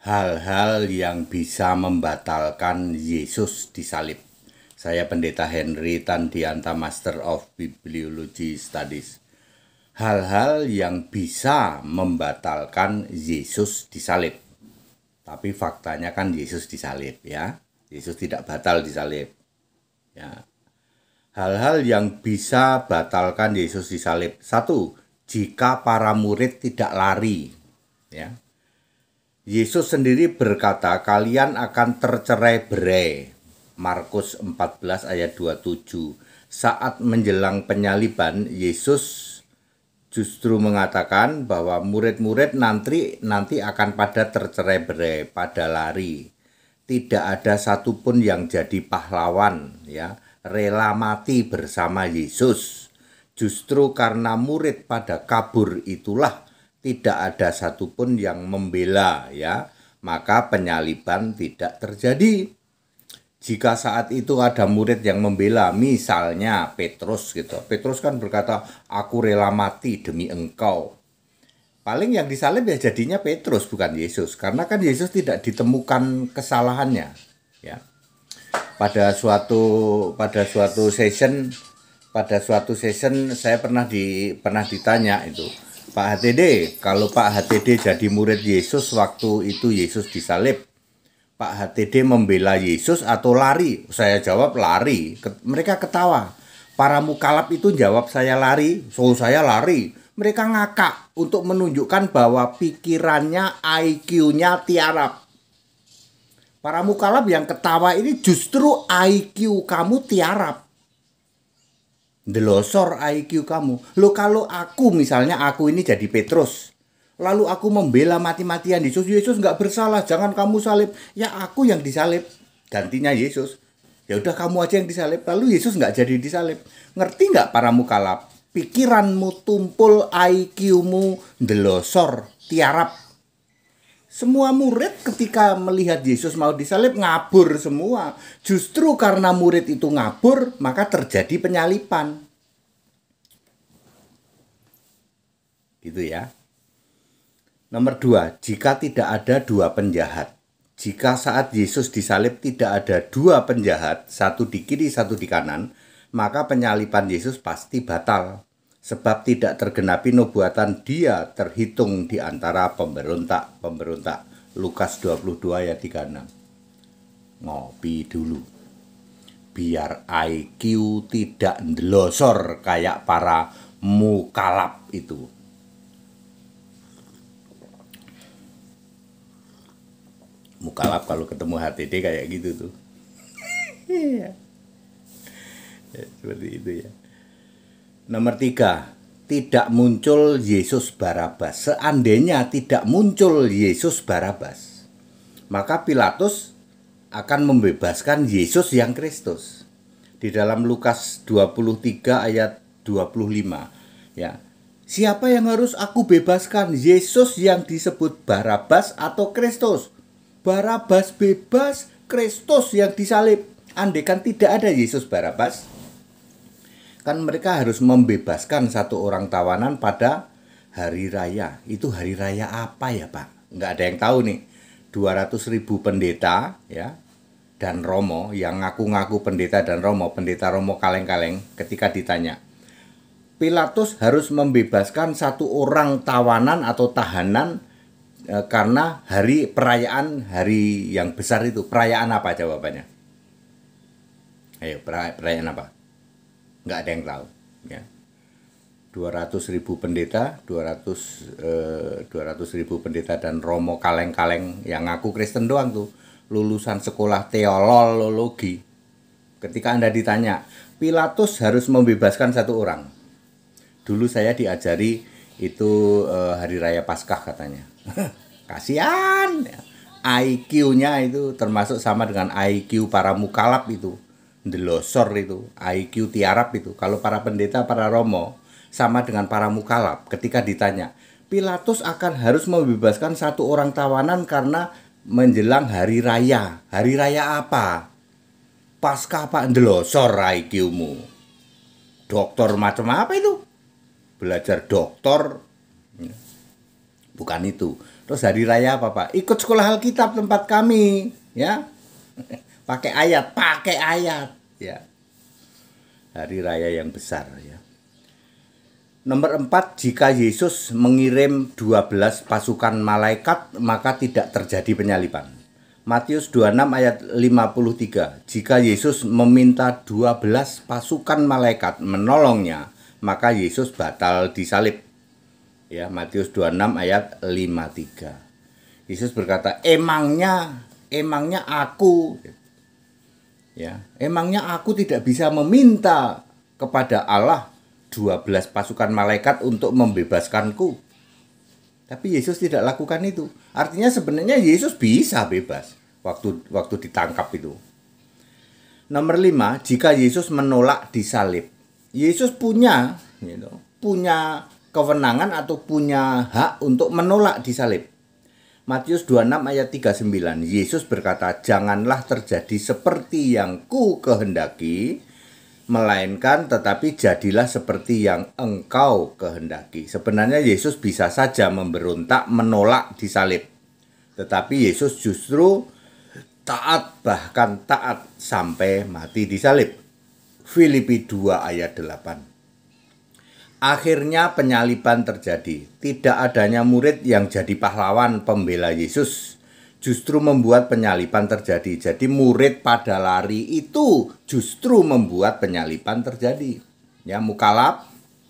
Hal-hal yang bisa membatalkan Yesus disalib. Saya Pendeta Henry Tandianta, Master of Bibliology Studies. Hal-hal yang bisa membatalkan Yesus disalib. Tapi faktanya kan Yesus disalib, ya. Yesus tidak batal disalib. Ya. Hal-hal yang bisa batalkan Yesus disalib. Satu, jika para murid tidak lari, ya. Yesus sendiri berkata, kalian akan tercerai-berai. Markus 14 ayat 27. Saat menjelang penyaliban, Yesus justru mengatakan bahwa murid-murid nanti akan pada tercerai-berai, pada lari. Tidak ada satupun yang jadi pahlawan, ya, rela mati bersama Yesus. Justru karena murid pada kabur itulah tidak ada satupun yang membela, ya, maka penyaliban tidak terjadi. Jika saat itu ada murid yang membela, misalnya Petrus gitu. Petrus kan berkata, aku rela mati demi engkau. Paling yang disalib ya jadinya Petrus, bukan Yesus, karena kan Yesus tidak ditemukan kesalahannya, ya. Pada suatu session saya pernah ditanya itu, Pak HTD, kalau Pak HTD jadi murid Yesus waktu itu Yesus disalib, Pak HTD membela Yesus atau lari? Saya jawab lari. Mereka ketawa. Para mukalaf itu jawab saya lari. So saya lari. Mereka ngakak untuk menunjukkan bahwa pikirannya, IQ-nya tiarap. Para mukalaf yang ketawa ini justru IQ kamu tiarap. Delosor IQ kamu. Loh, kalau aku misalnya aku ini jadi Petrus, lalu aku membela mati-matian Yesus, Yesus nggak bersalah, jangan kamu salib. Ya aku yang disalib, gantinya Yesus. Ya udah kamu aja yang disalib, lalu Yesus nggak jadi disalib. Ngerti nggak para mukalaf? Pikiranmu tumpul, IQ-mu delosor, tiarap. Semua murid ketika melihat Yesus mau disalib ngabur semua. Justru karena murid itu ngabur, maka terjadi penyaliban. Gitu ya. Nomor 2, jika tidak ada dua penjahat. Jika saat Yesus disalib tidak ada dua penjahat, satu di kiri, satu di kanan, maka penyaliban Yesus pasti batal. Sebab tidak tergenapi nubuatan dia terhitung di antara pemberontak. Lukas 22 ayat 36. Ngopi dulu. Biar IQ tidak ndelosor kayak para mukalaf itu. Mukalaf kalau ketemu HTD kayak gitu tuh. Ya, seperti itu ya. Nomor 3, tidak muncul Yesus Barabas. Seandainya tidak muncul Yesus Barabas, maka Pilatus akan membebaskan Yesus yang Kristus. Di dalam Lukas 23 ayat 25, ya. Siapa yang harus aku bebaskan? Yesus yang disebut Barabas atau Kristus? Barabas bebas, Kristus yang disalib. Andaikan tidak ada Yesus Barabas, kan mereka harus membebaskan satu orang tawanan pada hari raya. Itu hari raya apa ya Pak? Nggak ada yang tahu nih. 200.000 pendeta, ya, dan romo yang ngaku-ngaku pendeta dan romo, pendeta romo kaleng-kaleng, ketika ditanya, Pilatus harus membebaskan satu orang tawanan atau tahanan karena perayaan hari yang besar itu. Perayaan apa jawabannya? Ayo, perayaan apa? Nggak ada yang tahu, ya. 200.000 pendeta, 200.000 pendeta dan romo kaleng-kaleng yang ngaku Kristen doang tuh, lulusan sekolah teologi. Ketika Anda ditanya, Pilatus harus membebaskan satu orang. Dulu saya diajari itu hari raya Paskah katanya. Kasihan, IQ-nya itu termasuk sama dengan IQ para mukalaf itu. Delosor itu, IQ tiarap itu. Kalau para pendeta, para romo sama dengan para mukalaf. Ketika ditanya, Pilatus akan harus membebaskan satu orang tawanan karena menjelang hari raya. Hari raya apa? Paskah Pak, delosor IQ-mu. Dokter macam apa itu? Belajar doktor. Bukan itu. Terus hari raya apa Pak? Ikut sekolah Alkitab tempat kami, ya. Pakai ayat, ya. Hari raya yang besar, ya. Nomor 4, jika Yesus mengirim 12 pasukan malaikat, maka tidak terjadi penyaliban. Matius 26 ayat 53. Jika Yesus meminta 12 pasukan malaikat menolongnya, maka Yesus batal disalib. Ya, Matius 26 ayat 53. Yesus berkata, emangnya aku, ya, emangnya aku tidak bisa meminta kepada Allah 12 pasukan malaikat untuk membebaskanku. Tapi Yesus tidak lakukan itu. Artinya sebenarnya Yesus bisa bebas waktu ditangkap itu. Nomor 5, jika Yesus menolak disalib. Yesus punya kewenangan atau punya hak untuk menolak disalib. Matius 26 ayat 39. Yesus berkata, janganlah terjadi seperti yang ku kehendaki, melainkan tetapi jadilah seperti yang engkau kehendaki. Sebenarnya Yesus bisa saja memberontak, menolak disalib. Tetapi Yesus justru taat, bahkan taat sampai mati disalib. Filipi 2 ayat 8. Akhirnya penyaliban terjadi. Tidak adanya murid yang jadi pahlawan pembela Yesus justru membuat penyaliban terjadi. Jadi murid pada lari itu justru membuat penyaliban terjadi. Ya, mukalab,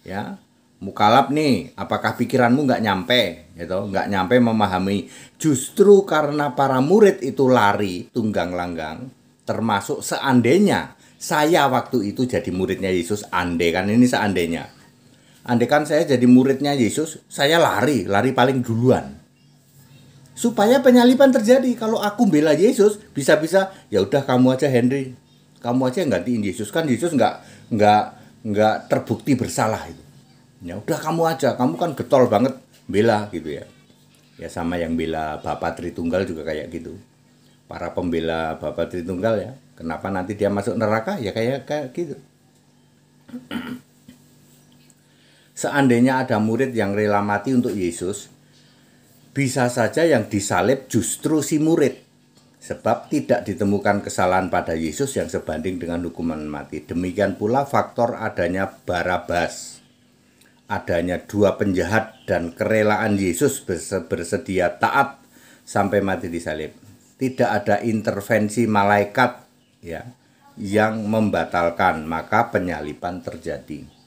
ya. Mukalab nih, apakah pikiranmu nggak nyampe, gitu? Nggak nyampe memahami. Justru karena para murid itu lari tunggang langgang, termasuk seandainya saya waktu itu jadi muridnya Yesus, andai kan ini seandainya. Andai kan saya jadi muridnya Yesus, saya lari paling duluan. Supaya penyaliban terjadi. Kalau aku bela Yesus, bisa-bisa ya udah kamu aja Henry, kamu aja yang gantiin Yesus, kan Yesus nggak terbukti bersalah itu. Ya udah kamu aja, kamu kan getol banget bela gitu ya. Ya sama yang bela Bapa Tritunggal juga kayak gitu. Para pembela Bapa Tritunggal ya, kenapa nanti dia masuk neraka ya kayak gitu. Seandainya ada murid yang rela mati untuk Yesus, bisa saja yang disalib justru si murid. Sebab tidak ditemukan kesalahan pada Yesus yang sebanding dengan hukuman mati. Demikian pula faktor adanya Barabas, adanya 2 penjahat dan kerelaan Yesus bersedia taat sampai mati disalib. Tidak ada intervensi malaikat ya yang membatalkan, maka penyaliban terjadi.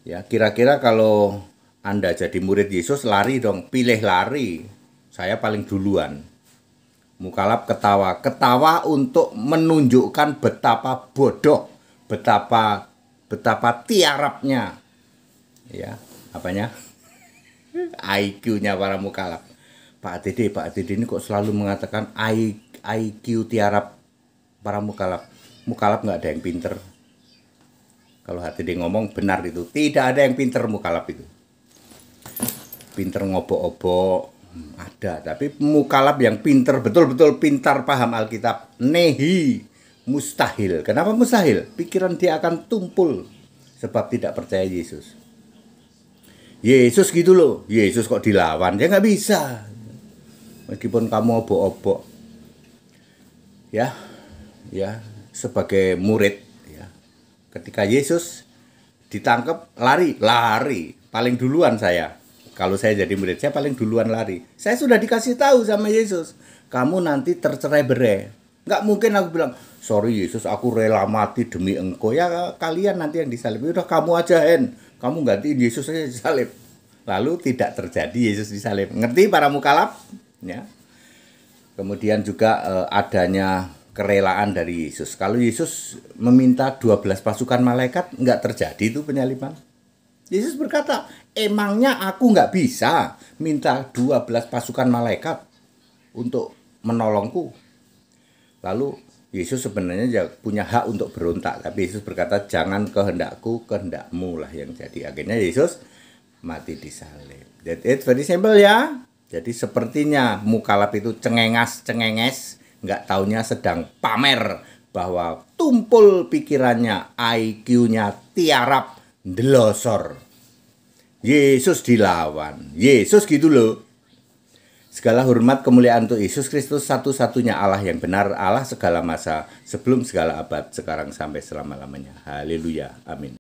Ya, kira-kira kalau Anda jadi murid Yesus, lari dong, pilih lari. Saya paling duluan. Mukalab ketawa untuk menunjukkan betapa bodoh, betapa tiarapnya. Ya, apanya? IQ-nya para mukalab. Pak Dede ini kok selalu mengatakan IQ tiarap para mukalab. Mukalab nggak ada yang pinter. Kalau hati dia ngomong benar itu, tidak ada yang pinter mukalab itu. Pinter ngobok-obok ada, tapi mukalab yang pinter, betul-betul pintar paham Alkitab, nehi, mustahil. Kenapa mustahil? Pikiran dia akan tumpul sebab tidak percaya Yesus. Yesus gitu loh, Yesus kok dilawan, dia nggak bisa. Meskipun kamu obok-obok, ya, sebagai murid. Ketika Yesus ditangkap, lari, paling duluan saya. Kalau saya jadi murid, saya paling duluan lari. Saya sudah dikasih tahu sama Yesus, kamu nanti tercerai-berai. Nggak mungkin aku bilang, sorry Yesus, aku rela mati demi engkau. Ya kalian nanti yang disalib. Udah kamu aja kamu gantiin Yesus saja disalib. Lalu tidak terjadi Yesus disalib. Ngerti para mukalab? Ya. Kemudian juga adanya kerelaan dari Yesus. Kalau Yesus meminta 12 pasukan malaikat, nggak terjadi itu penyaliban. Yesus berkata, emangnya aku nggak bisa minta 12 pasukan malaikat untuk menolongku. Lalu Yesus sebenarnya punya hak untuk berontak, tapi Yesus berkata, jangan kehendakku, kehendakmu lah yang jadi. Akhirnya Yesus mati disalib. It's very simple ya. Jadi sepertinya mukalab itu cengenges, nggak taunya sedang pamer bahwa tumpul pikirannya, IQ-nya tiarap, ndelosor. Yesus dilawan, Yesus gitu loh. Segala hormat kemuliaan untuk Yesus Kristus, satu-satunya Allah yang benar, Allah segala masa, sebelum segala abad, sekarang sampai selama-lamanya. Haleluya. Amin.